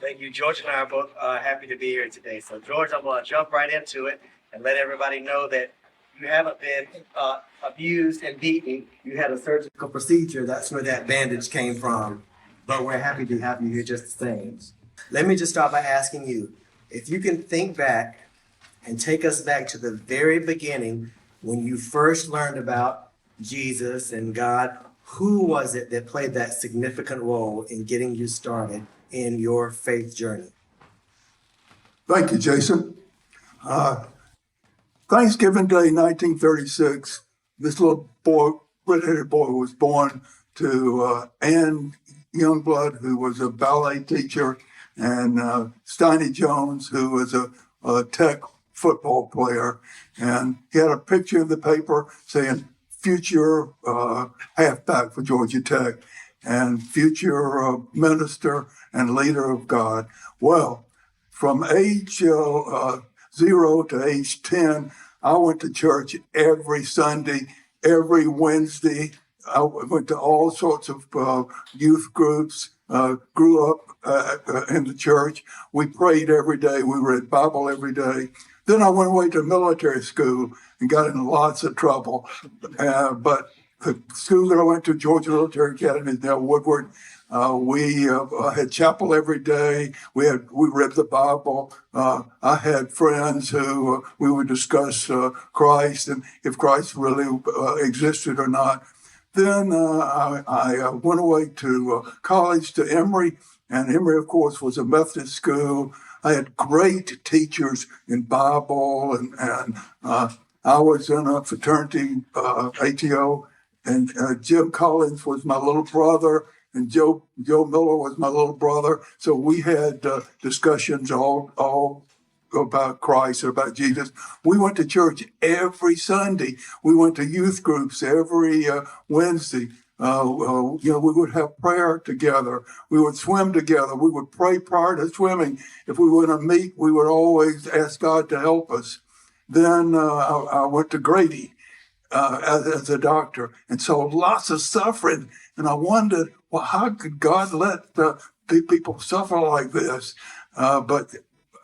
Thank you. George and I are both happy to be here today. So, George, I'm going to jump right into it and let everybody know that you haven't been abused and beaten. You had a surgical procedure. That's where that bandage came from. But we're happy to have you here just the same. Let me just start by asking you if you can think back and take us back to the very beginning when you first learned about Jesus and God. Who was it that played that significant role in getting you started in your faith journey? Thank you, Jason. Thanksgiving Day, 1936, this little boy, red-headed boy, was born to Ann Youngblood, who was a ballet teacher, and Steiny Jones, who was a tech football player. And he had a picture in the paper saying, future halfback for Georgia Tech and future minister and leader of God. Well, from age 0 to age 10, I went to church every Sunday, every Wednesday. I went to all sorts of youth groups, grew up in the church. We prayed every day. We read Bible every day. Then I went away to military school and got in lots of trouble. But the school that I went to, Georgia Military Academy, now Woodward, we had chapel every day. We read the Bible. I had friends who we would discuss Christ and if Christ really existed or not. Then I went away to college to Emory, and Emory, of course, was a Methodist school. I had great teachers in Bible, and I was in a fraternity, ATL, and Jim Collins was my little brother, and Joe Miller was my little brother. So we had discussions all about Christ and about Jesus. We went to church every Sunday. We went to youth groups every Wednesday. We would have prayer together. We would swim together. We would pray prior to swimming. If we were going to meet, we would always ask God to help us. Then I went to Grady as a doctor and saw lots of suffering. And I wondered, well, how could God let people suffer like this? But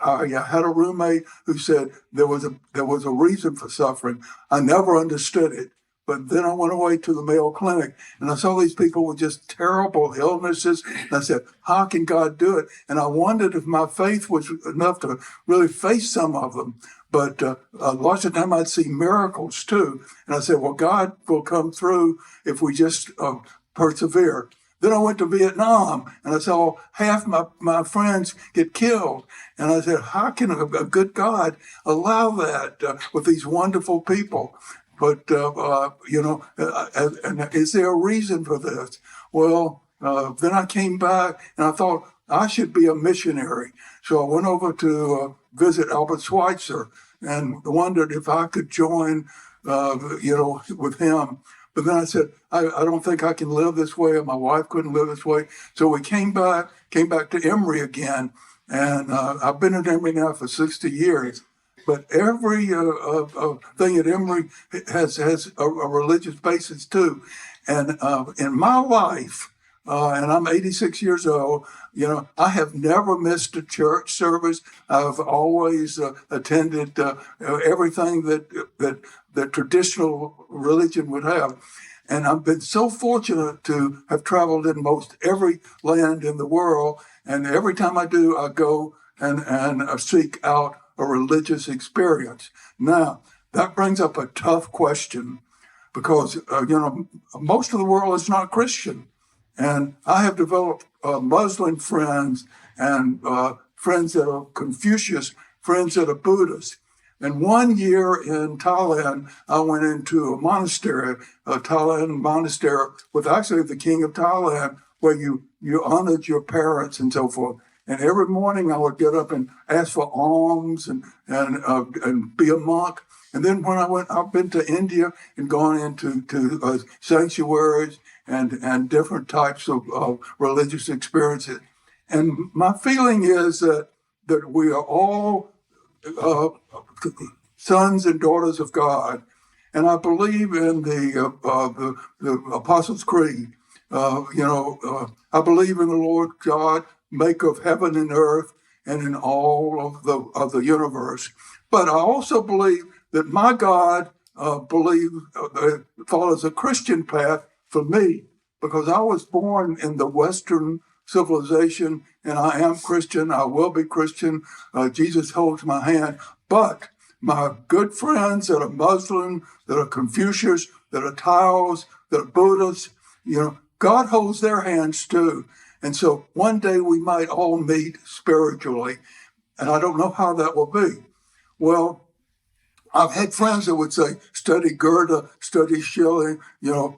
I had a roommate who said there was a reason for suffering. I never understood it. But then I went away to the Mayo Clinic and I saw these people with just terrible illnesses. And I said, how can God do it? And I wondered if my faith was enough to really face some of them. But lots of time I'd see miracles too. And I said, well, God will come through if we just persevere. Then I went to Vietnam and I saw half my friends get killed. And I said, how can a good God allow that with these wonderful people? But, and is there a reason for this? Well, then I came back and I thought I should be a missionary. So I went over to visit Albert Schweitzer and wondered if I could join, with him. But then I said, I don't think I can live this way, and my wife couldn't live this way. So we came back to Emory again. And I've been at Emory now for 60 years. But every thing at Emory has a religious basis too. And in my life, and I'm 86 years old, I have never missed a church service. I've always attended everything that traditional religion would have. And I've been so fortunate to have traveled in most every land in the world. And every time I do, I go and seek out a religious experience. Now, that brings up a tough question because, most of the world is not Christian. And I have developed Muslim friends and friends that are Confucius, friends that are Buddhist. And one year in Thailand, I went into a monastery, a Thailand monastery with actually the king of Thailand, where you honored your parents and so forth. And every morning I would get up and ask for alms and be a monk. And then when I've been to India and gone into sanctuaries and different types of religious experiences. And my feeling is that we are all sons and daughters of God. And I believe in the Apostles' Creed. I believe in the Lord God, maker of heaven and earth and in all of the universe. But I also believe that my God follows a Christian path for me, because I was born in the Western civilization, and I am Christian. I will be Christian. Jesus holds my hand. But my good friends that are Muslim, that are Confucius, that are Taoists, that are Buddhists, God holds their hands too. And so one day we might all meet spiritually, and I don't know how that will be. Well, I've had friends that would say, study Goethe, study Schilling,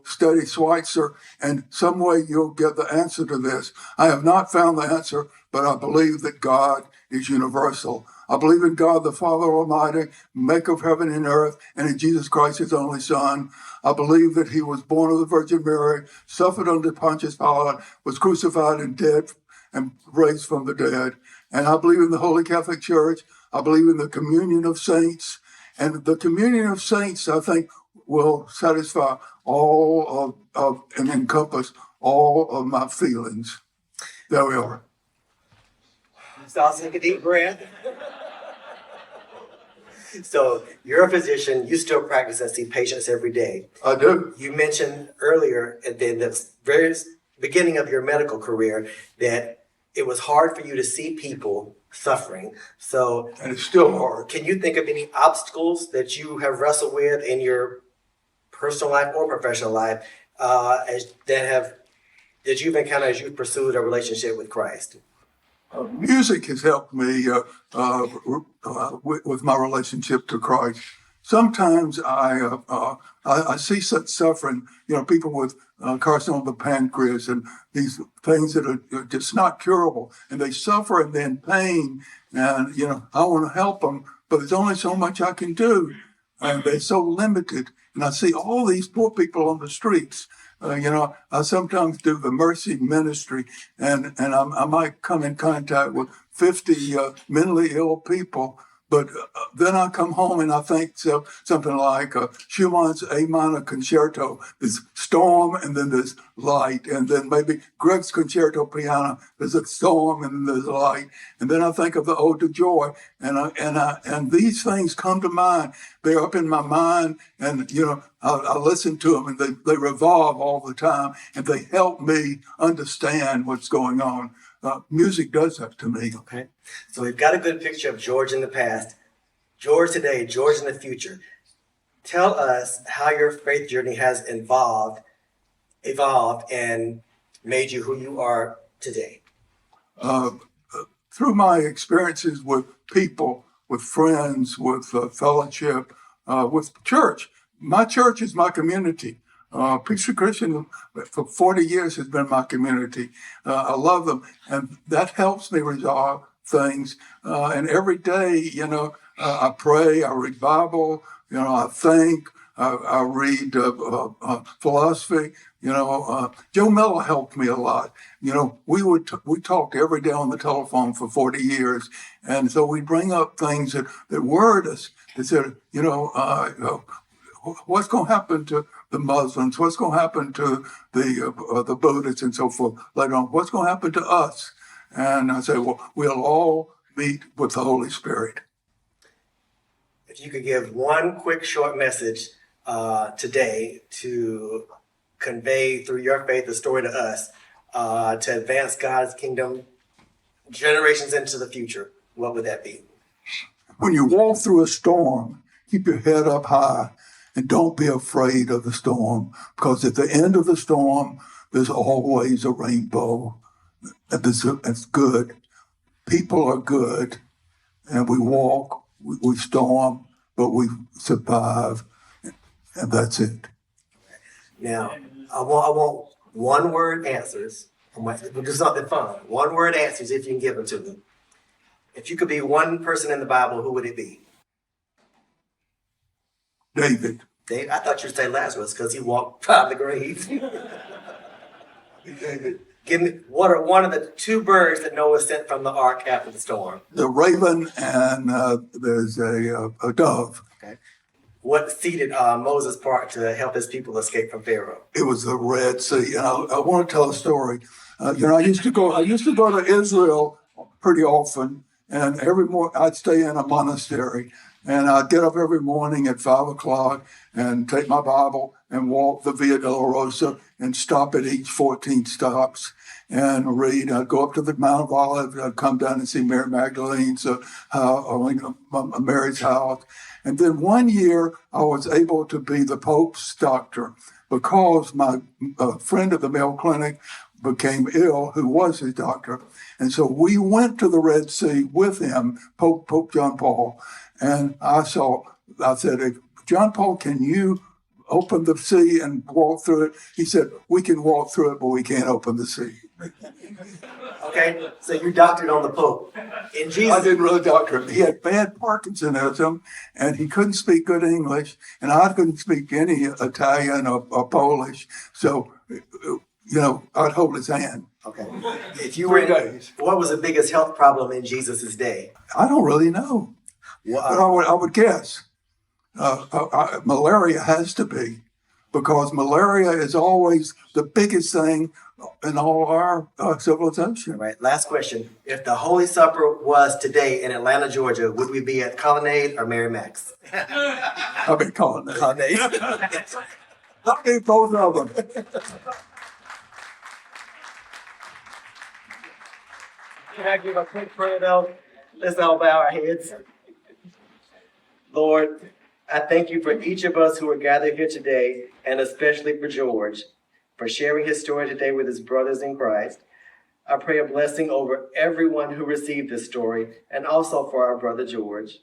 study Schweitzer, and some way you'll get the answer to this. I have not found the answer, but I believe that God is universal. I believe in God, the Father Almighty, maker of heaven and earth, and in Jesus Christ, his only Son. I believe that he was born of the Virgin Mary, suffered under Pontius Pilate, was crucified and dead, and raised from the dead. And I believe in the Holy Catholic Church. I believe in the communion of saints. And the communion of saints, I think, will satisfy all of and encompass all of my feelings. There we are. So I'll take a deep breath. So you're a physician. You still practice and see patients every day. I do. You mentioned earlier at the very beginning of your medical career that it was hard for you to see people suffering. So, and it's still hard. Can you think of any obstacles that you have wrestled with in your personal life or professional life that you've encountered as you've pursued a relationship with Christ? Music has helped me with my relationship to Christ. Sometimes I see such suffering, people with carcinoma of the pancreas and these things that are just not curable, and they suffer and they're in pain, and I want to help them, but there's only so much I can do, and they're so limited. And I see all these poor people on the streets. I sometimes do the mercy ministry, and I might come in contact with 50 mentally ill people. But then I come home and I think something like Schumann's A minor concerto. There's storm and then there's light, and then maybe Greg's concerto piano. There's a storm and then there's light, and then I think of the Ode to Joy, and these things come to mind. They're up in my mind, and I listen to them, and they revolve all the time, and they help me understand what's going on. Music does that to me. Okay. So we've got a good picture of George in the past, George today, George in the future. Tell us how your faith journey has evolved and made you who you are today. Through my experiences with people, with friends, with fellowship, with church. My church is my community. Peachtree Christian for 40 years has been my community. I love them, and that helps me resolve things. And every day, I pray, I read Bible, I think, I read philosophy. Joe Miller helped me a lot. We talked every day on the telephone for 40 years, and so we bring up things that worried us. That said, what's going to happen to the Muslims? What's going to happen to the Buddhists and so forth later on? What's going to happen to us? And I say, well, we'll all meet with the Holy Spirit. If you could give one quick short message today to convey through your faith the story to us to advance God's kingdom generations into the future, what would that be? When you walk through a storm, keep your head up high and don't be afraid of the storm, because at the end of the storm, there's always a rainbow. It's good. People are good, and we walk, we storm, but we survive, and that's it. Now, I want one-word answers. We'll do something fun. One-word answers, if you can give them to me. If you could be one person in the Bible, who would it be? David. David? I thought you would say Lazarus because he walked by the grave. David. Give me, what are one of the two birds that Noah sent from the ark after the storm? The raven, and there's a dove. Okay. What seated Moses' part to help his people escape from Pharaoh? It was the Red Sea. And I want to tell a story. I used to go to Israel pretty often, and every morning I'd stay in a monastery, and I'd get up every morning at 5 o'clock and take my Bible and walk the Via Dolorosa and stop at each 14 stops and read. I'd go up to the Mount of Olives. I'd come down and see Mary Magdalene's Mary's house. And then one year I was able to be the Pope's doctor because my friend at the Mayo Clinic became ill, who was his doctor. And so we went to the Red Sea with him, Pope John Paul. And I said, John Paul, can you open the sea and walk through it? He said, we can walk through it, but we can't open the sea. Okay, so you doctored on the Pope. In I Jesus, didn't really doctor him. He had bad Parkinsonism, and he couldn't speak good English, and I couldn't speak any Italian or Polish. So, I'd hold his hand. okay. If you were 3 days. what was the biggest health problem in Jesus' day? I don't really know, but I would guess. Malaria has to be, because malaria is always the biggest thing in all our civilization. All right, last question. If the Holy Supper was today in Atlanta, Georgia, would we be at Colonnade or Mary Mac's? I've been calling that. Colonnade. I need both of them. Can I give a quick prayer though? Let's all bow our heads. Lord, I thank you for each of us who are gathered here today, and especially for George, for sharing his story today with his brothers in Christ. I pray a blessing over everyone who received this story, and also for our brother George.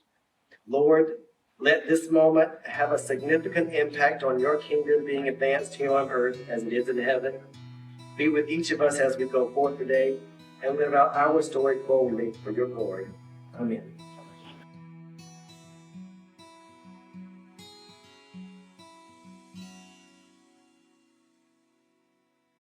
Lord, let this moment have a significant impact on your kingdom being advanced here on earth as it is in heaven. Be with each of us as we go forth today, and live out our story boldly for your glory. Amen.